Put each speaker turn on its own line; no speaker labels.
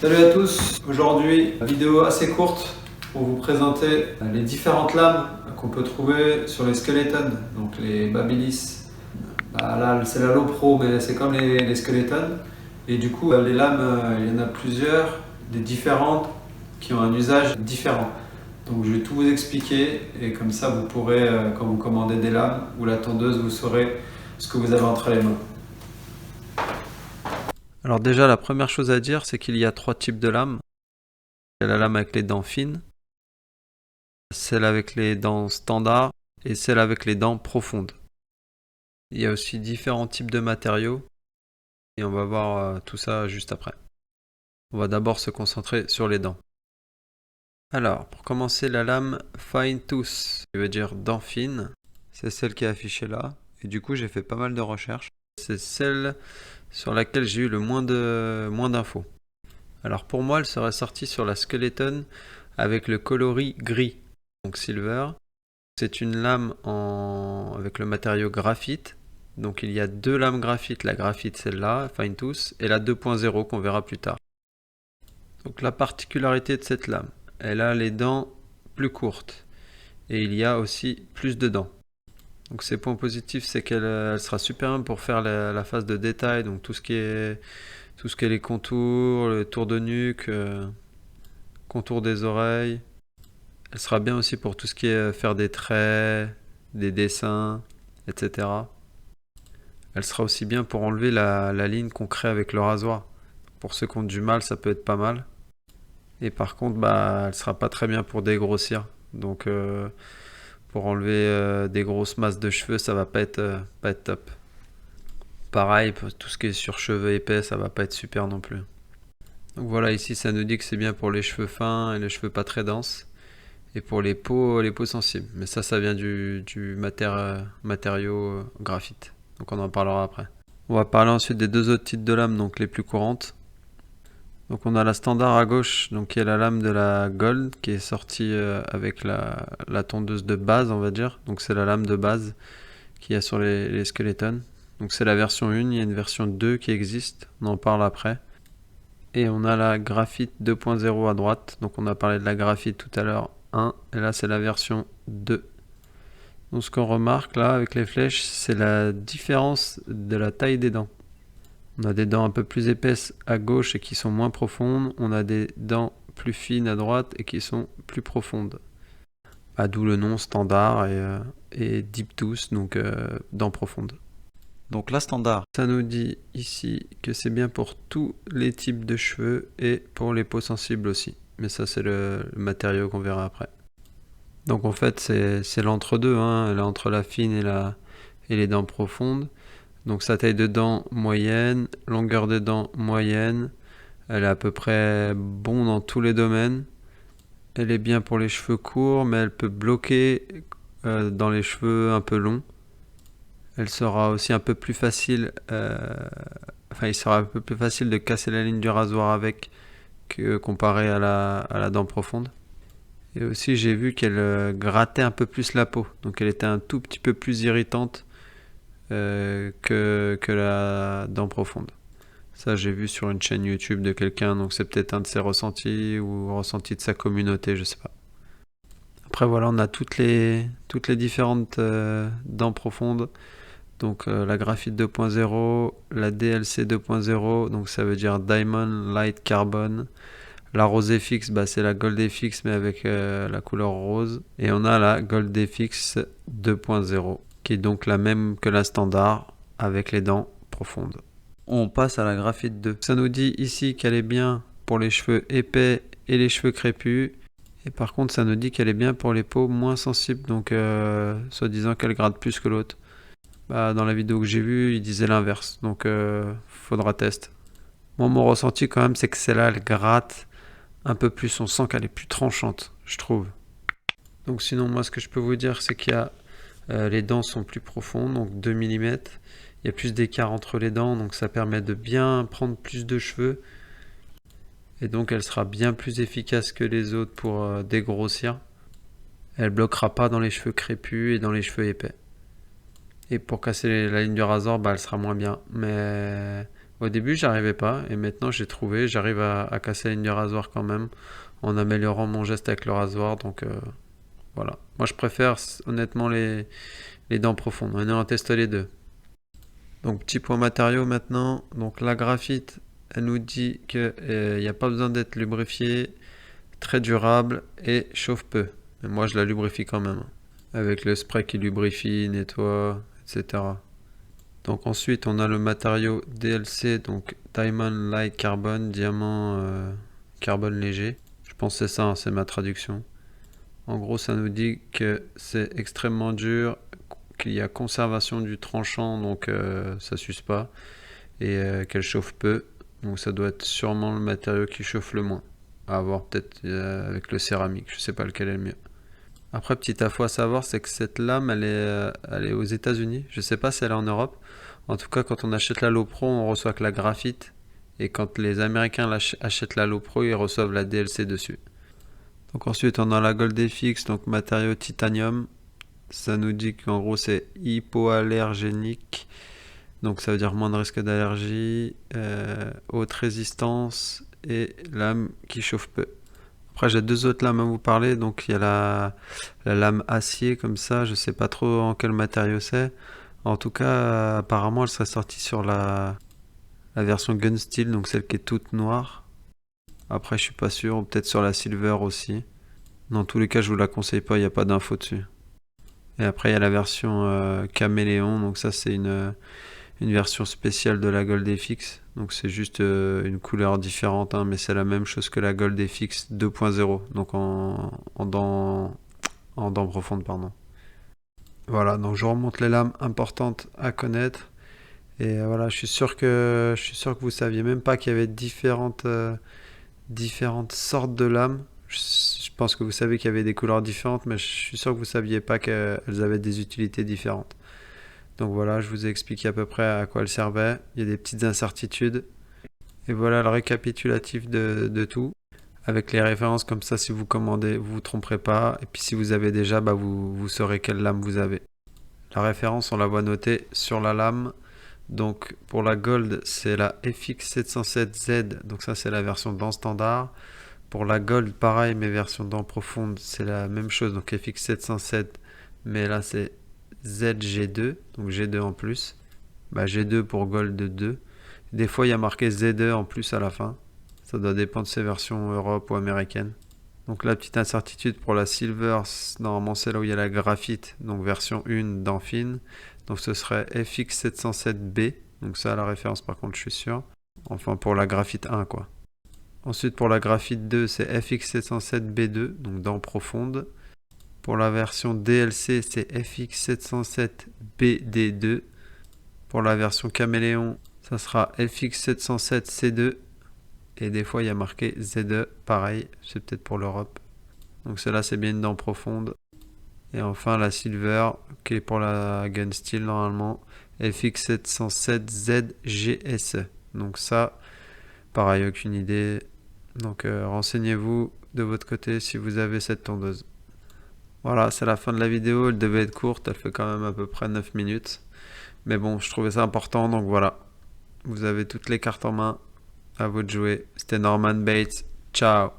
Salut à tous, aujourd'hui vidéo assez courte pour vous présenter les différentes lames qu'on peut trouver sur les skeletons, donc les Babyliss. Là c'est la Low Pro mais c'est comme les skeletons et du coup les lames il y en a plusieurs, des différentes qui ont un usage différent. Donc je vais tout vous expliquer et comme ça vous pourrez quand vous commandez des lames ou la tondeuse vous saurez ce que vous avez entre les mains. Alors déjà la première chose à dire c'est qu'il y a 3 types de lames. Il y a la lame avec les dents fines, celle avec les dents standards et celle avec les dents profondes. Il y a aussi différents types de matériaux et on va voir tout ça juste après. On va d'abord se concentrer sur les dents. Alors, pour commencer, la lame Fine Tooth, qui veut dire dents fines, c'est celle qui est affichée là. Et du coup, j'ai fait pas mal de recherches. C'est celle sur laquelle j'ai eu le moins d'infos. Alors pour moi, elle serait sortie sur la Skeleton avec le coloris gris, donc silver. C'est une lame avec le matériau graphite. Donc il y a 2 lames graphite, la graphite celle-là, Fine Tooth, et la 2.0 qu'on verra plus tard. Donc la particularité de cette lame, elle a les dents plus courtes et il y a aussi plus de dents. Donc ses points positifs, c'est qu'elle sera super bien pour faire la phase de détail, donc tout ce qui est les contours, le tour de nuque, contour des oreilles. Elle sera bien aussi pour tout ce qui est faire des traits, des dessins, etc. Elle sera aussi bien pour enlever la ligne qu'on crée avec le rasoir. Pour ceux qui ont du mal, ça peut être pas mal. Et par contre, elle sera pas très bien pour dégrossir. Donc pour enlever des grosses masses de cheveux, ça va pas être top. Pareil, pour tout ce qui est sur cheveux épais, ça va pas être super non plus. Donc voilà, ici ça nous dit que c'est bien pour les cheveux fins et les cheveux pas très denses. Et pour les peaux sensibles. Mais ça vient du matériau graphite. Donc on en parlera après. On va parler ensuite des 2 autres types de lames, donc les plus courantes. Donc on a la standard à gauche, donc qui est la lame de la Gold, qui est sortie avec la tondeuse de base, on va dire. Donc c'est la lame de base qu'il y a sur les skeletons. Donc c'est la version 1, il y a une version 2 qui existe, on en parle après. Et on a la graphite 2.0 à droite, donc on a parlé de la graphite tout à l'heure 1, et là c'est la version 2. Donc ce qu'on remarque là avec les flèches, c'est la différence de la taille des dents. On a des dents un peu plus épaisses à gauche et qui sont moins profondes. On a des dents plus fines à droite et qui sont plus profondes. D'où le nom standard et deep tooth, donc dents profondes. Donc la standard, ça nous dit ici que c'est bien pour tous les types de cheveux et pour les peaux sensibles aussi. Mais ça c'est le matériau qu'on verra après. Donc en fait c'est l'entre-deux, hein. Elle est entre la fine et les dents profondes. Donc sa taille de dents moyenne, longueur des dents moyenne. Elle est à peu près bon dans tous les domaines. Elle est bien pour les cheveux courts, mais elle peut bloquer dans les cheveux un peu longs. Elle sera aussi un peu plus facile, il sera un peu plus facile de casser la ligne du rasoir avec que comparé à la dent profonde. Et aussi j'ai vu qu'elle grattait un peu plus la peau, donc elle était un tout petit peu plus irritante que la dent profonde. Ça j'ai vu sur une chaîne YouTube de quelqu'un, donc c'est peut-être un de ses ressentis ou ressentis de sa communauté, je sais pas. Après voilà, on a toutes les différentes dents profondes. Donc la graphite 2.0, la DLC 2.0, donc ça veut dire Diamond Light Carbon. La Rose FX, c'est la Gold FX mais avec la couleur rose. Et on a la Gold FX 2.0 qui est donc la même que la standard avec les dents profondes. On passe à la graphite 2. Ça nous dit ici qu'elle est bien pour les cheveux épais et les cheveux crépus. Et par contre ça nous dit qu'elle est bien pour les peaux moins sensibles, donc soi-disant qu'elle gratte plus que l'autre. Dans la vidéo que j'ai vue, il disait l'inverse, donc faudra tester. Moi mon ressenti quand même c'est que celle-là elle gratte un peu plus, on sent qu'elle est plus tranchante, je trouve. Donc sinon moi ce que je peux vous dire c'est qu'il y a les dents sont plus profondes, donc 2 mm. Il y a plus d'écart entre les dents, donc ça permet de bien prendre plus de cheveux. Et donc elle sera bien plus efficace que les autres pour dégrossir. Elle bloquera pas dans les cheveux crépus et dans les cheveux épais. Et pour casser la ligne du rasoir, elle sera moins bien. Mais Au début, j'arrivais pas, et maintenant j'arrive à casser la ligne du rasoir quand même, en améliorant mon geste avec le rasoir, donc voilà. Moi, je préfère honnêtement les dents profondes. Maintenant, on teste les deux. Donc, petit point matériaux maintenant. Donc, la graphite, elle nous dit qu'il n'y a pas besoin d'être lubrifié, très durable et chauffe peu. Mais moi, je la lubrifie quand même, avec le spray qui lubrifie, nettoie, etc. Donc ensuite, on a le matériau DLC, donc Diamond Light Carbon, diamant carbone léger. Je pense que c'est ça, hein, c'est ma traduction. En gros, ça nous dit que c'est extrêmement dur, qu'il y a conservation du tranchant, donc ça s'use pas, et qu'elle chauffe peu. Donc ça doit être sûrement le matériau qui chauffe le moins. À voir peut-être avec le céramique, je sais pas lequel est le mieux. Après, petite info à savoir, c'est que cette lame, elle est aux États-Unis. Je sais pas si elle est en Europe. En tout cas, quand on achète la Lopro, on reçoit que la graphite. Et quand les Américains achètent la Lopro, ils reçoivent la DLC dessus. Donc ensuite, on a la Goldefix, donc matériau titanium. Ça nous dit qu'en gros, c'est hypoallergénique. Donc ça veut dire moins de risque d'allergie, haute résistance et lame qui chauffe peu. Après, j'ai deux autres lames à vous parler. Donc, il y a la lame acier, comme ça. Je sais pas trop en quel matériau c'est. En tout cas, apparemment, elle serait sortie sur la version Gun Steel, donc celle qui est toute noire. Après, je suis pas sûr. Ou peut-être sur la Silver aussi. Dans tous les cas, je vous la conseille pas. Il n'y a pas d'infos dessus. Et après, il y a la version Caméléon. Donc, ça, c'est une version spéciale de la Gold FX. Donc c'est juste une couleur différente, hein, mais c'est la même chose que la Gold FX 2.0, donc en dents profondes, pardon. Voilà, donc je remonte les lames importantes à connaître. Et voilà, je suis sûr que vous saviez même pas qu'il y avait différentes sortes de lames. Je pense que vous savez qu'il y avait des couleurs différentes, mais je suis sûr que vous saviez pas qu'elles avaient des utilités différentes. Donc voilà, je vous ai expliqué à peu près à quoi elles servaient. Il y a des petites incertitudes. Et voilà le récapitulatif de tout. Avec les références comme ça, si vous commandez, vous ne vous tromperez pas. Et puis si vous avez déjà, bah vous saurez quelle lame vous avez. La référence, on la voit notée sur la lame. Donc pour la Gold, c'est la FX707Z. Donc ça, c'est la version dent standard. Pour la Gold, pareil, mais version dent profonde, c'est la même chose. Donc FX707, mais là c'est ZG2. Donc G2 en plus. Bah, G2 pour Gold 2. Des fois, il y a marqué Z2 en plus à la fin. Ça doit dépendre de ces versions Europe ou américaine. Donc la petite incertitude pour la Silver, normalement c'est là où il y a la graphite, donc version 1 d'Amphin. Donc ce serait FX707B. Donc ça, la référence par contre, je suis sûr. Enfin pour la graphite 1 quoi. Ensuite pour la graphite 2, c'est FX707B2, donc dent profonde. Pour la version DLC, c'est FX707BD2. Pour la version Caméléon, ça sera FX707C2. Et des fois, il y a marqué Z2. Pareil, c'est peut-être pour l'Europe. Donc celle-là, c'est bien une dent profonde. Et enfin, la Silver, qui est pour la Gun Steel normalement. FX707ZGSE. Donc ça, pareil, aucune idée. Donc renseignez-vous de votre côté si vous avez cette tondeuse. Voilà, c'est la fin de la vidéo. Elle devait être courte. Elle fait quand même à peu près 9 minutes. Mais bon, je trouvais ça important, donc voilà. Vous avez toutes les cartes en main. À vous de jouer. C'était Norman Bates. Ciao.